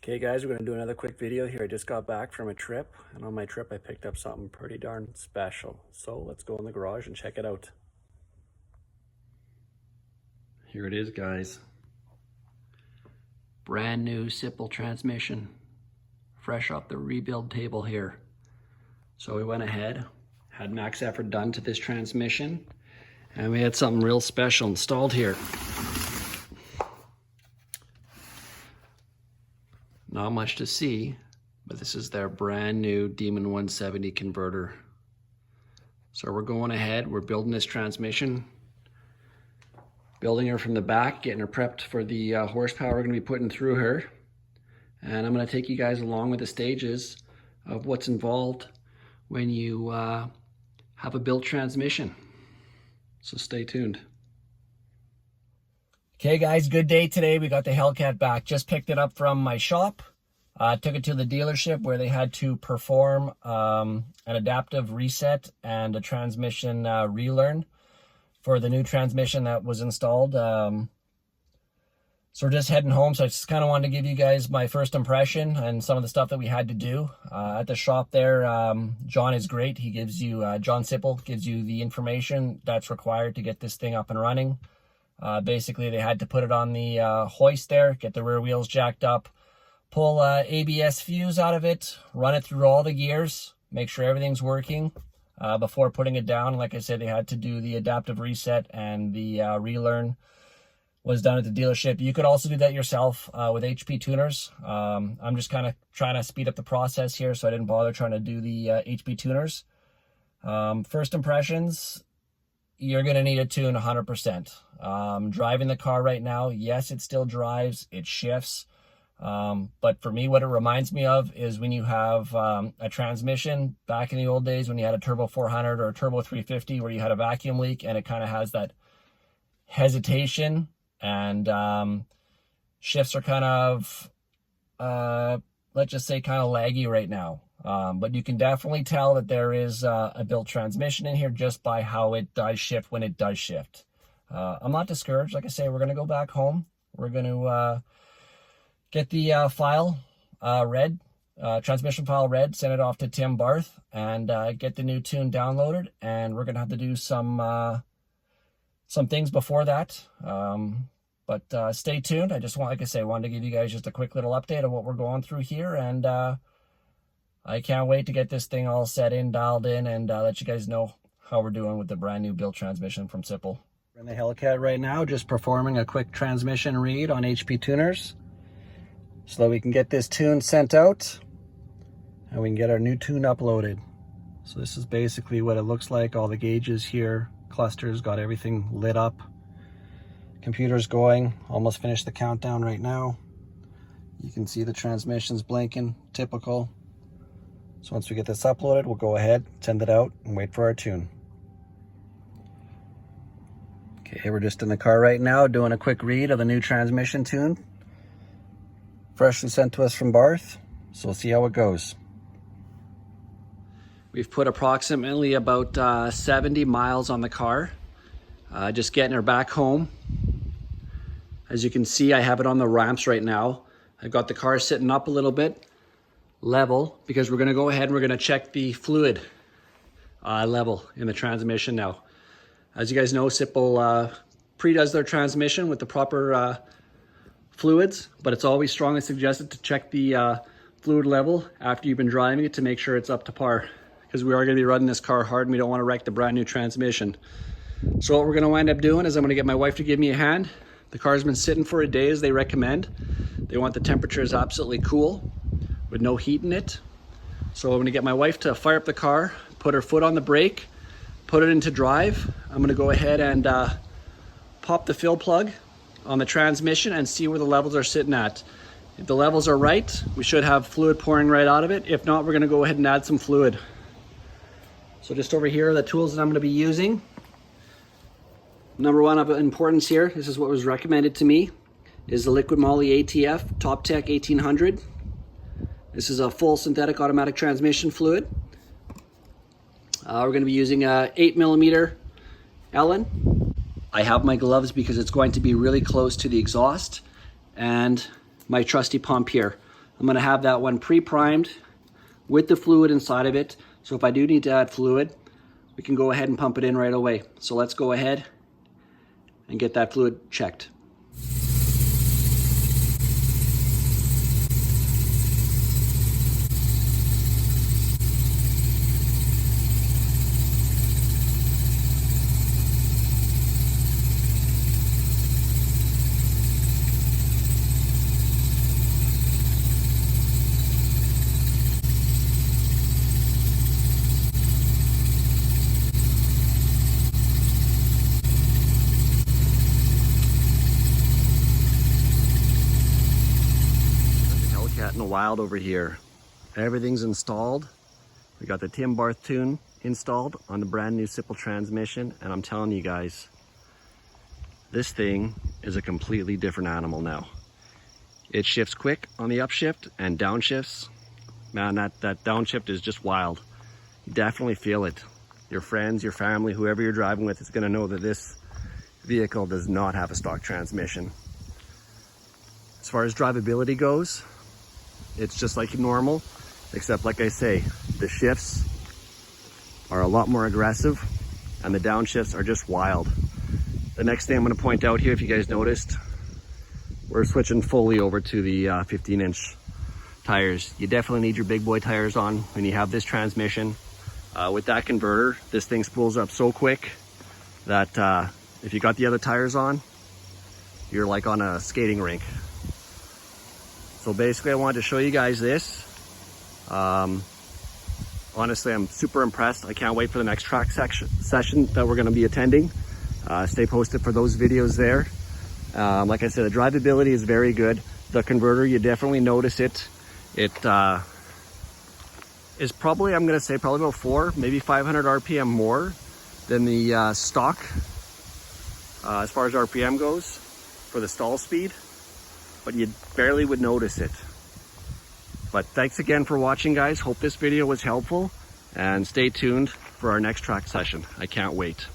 Okay guys, we're going to do another quick video here. I just got back from a trip, and on my trip I picked up something pretty darn special. So let's go in the garage and check it out. Here it is, guys. Brand new Sipple transmission, fresh off the rebuild table here. So we went ahead, had max effort done to this transmission, and we had something real special installed here. Not much to see, but this is their brand new Demon 170 converter. So we're going ahead, we're building this transmission, building her from the back, getting her prepped for the horsepower we're going to be putting through her. And I'm going to take you guys along with the stages of what's involved when you have a built transmission. So stay tuned. Okay guys, good day today. We got the Hellcat back. Just picked it up from my shop. Took it to the dealership where they had to perform an adaptive reset and a transmission relearn for the new transmission that was installed. So we're just heading home. So I just kind of wanted to give you guys my first impression and some of the stuff that we had to do. At the shop there, John is great. He gives you, John Sipple gives you the information that's required to get this thing up and running. Basically, they had to put it on the hoist there, get the rear wheels jacked up, pull ABS fuse out of it, run it through all the gears, make sure everything's working before putting it down. Like I said, they had to do the adaptive reset, and the relearn was done at the dealership. You could also do that yourself with HP tuners. I'm just kind of trying to speed up the process here, so I didn't bother trying to do the HP tuners. First impressions, you're going to need a tune 100%. Driving the car right now, yes, it still drives, it shifts. But for me, what it reminds me of is when you have a transmission back in the old days when you had a Turbo 400 or a Turbo 350 where you had a vacuum leak, and it kind of has that hesitation, and shifts are kind of, let's just say, kind of laggy right now. But you can definitely tell that there is a built transmission in here just by how it does shift when it does shift. I'm not discouraged. Like I say, we're going to go back home. We're going to get the file read, transmission file read, send it off to Tim Barth, and get the new tune downloaded. And we're going to have to do some things before that. But stay tuned. I just want, like I say, wanted to give you guys just a quick little update of what we're going through here. And I can't wait to get this thing all set in, dialed in, and let you guys know how we're doing with the brand new built transmission from Sipple. We're in the Hellcat right now, just performing a quick transmission read on HP tuners so that we can get this tune sent out and we can get our new tune uploaded. So this is basically what it looks like. All the gauges here, clusters, got everything lit up. Computer's going, almost finished the countdown right now. You can see the transmission's blinking, typical. So once we get this uploaded, we'll go ahead, send it out, and wait for our tune. Okay, we're just in the car right now doing a quick read of the new transmission tune. Freshly sent to us from Barth, so we'll see how it goes. We've put approximately about 70 miles on the car, just getting her back home. As you can see, I have it on the ramps right now. I've got the car sitting up a little bit, level, because we're gonna go ahead and we're gonna check the fluid level in the transmission now. As you guys know, Sipple pre-does their transmission with the proper fluids, but it's always strongly suggested to check the fluid level after you've been driving it to make sure it's up to par, because we are going to be running this car hard and we don't want to wreck the brand new transmission. So what we're going to wind up doing is I'm going to get my wife to give me a hand. The car's been sitting for a day as they recommend. They want the temperatures absolutely cool with no heat in it. So I'm going to get my wife to fire up the car, put her foot on the brake, put it into drive. I'm going to go ahead and pop the fill plug on the transmission and see where the levels are sitting at. If the levels are right, we should have fluid pouring right out of it. If not, we're going to go ahead and add some fluid. So just over here are the tools that I'm going to be using. Number one of importance here, this is what was recommended to me, is the Liquid Moly ATF Top Tech 1800. This is a full synthetic automatic transmission fluid. We're going to be using a 8mm Allen. I have my gloves because it's going to be really close to the exhaust, and my trusty pump here. I'm gonna have that one pre-primed with the fluid inside of it. So if I do need to add fluid, we can go ahead and pump it in right away. So let's go ahead and get that fluid checked. In the wild over here. Everything's installed. We got the Barth Tune installed on the brand new Sipple transmission, and I'm telling you guys, this thing is a completely different animal now. It shifts quick on the upshift and downshifts. Man, that downshift is just wild. You definitely feel it. Your friends, your family, whoever you're driving with is going to know that this vehicle does not have a stock transmission. As far as drivability goes, it's just like normal, except like I say, the shifts are a lot more aggressive and the downshifts are just wild. The next thing I'm going to point out here, if you guys noticed, we're switching fully over to the 15-inch tires. You definitely need your big boy tires on when you have this transmission. With that converter, this thing spools up so quick that if you got the other tires on, you're like on a skating rink. So basically I wanted to show you guys this. Honestly, I'm super impressed. I can't wait for the next track session that we're going to be attending. Stay posted for those videos there. Like I said, the drivability is very good. The converter, you definitely notice it. It is probably, I'm going to say probably about 400, maybe 500 RPM more than the stock as far as RPM goes for the stall speed. But you barely would notice it. But thanks again for watching, guys. Hope this video was helpful, and stay tuned for our next track session. I can't wait.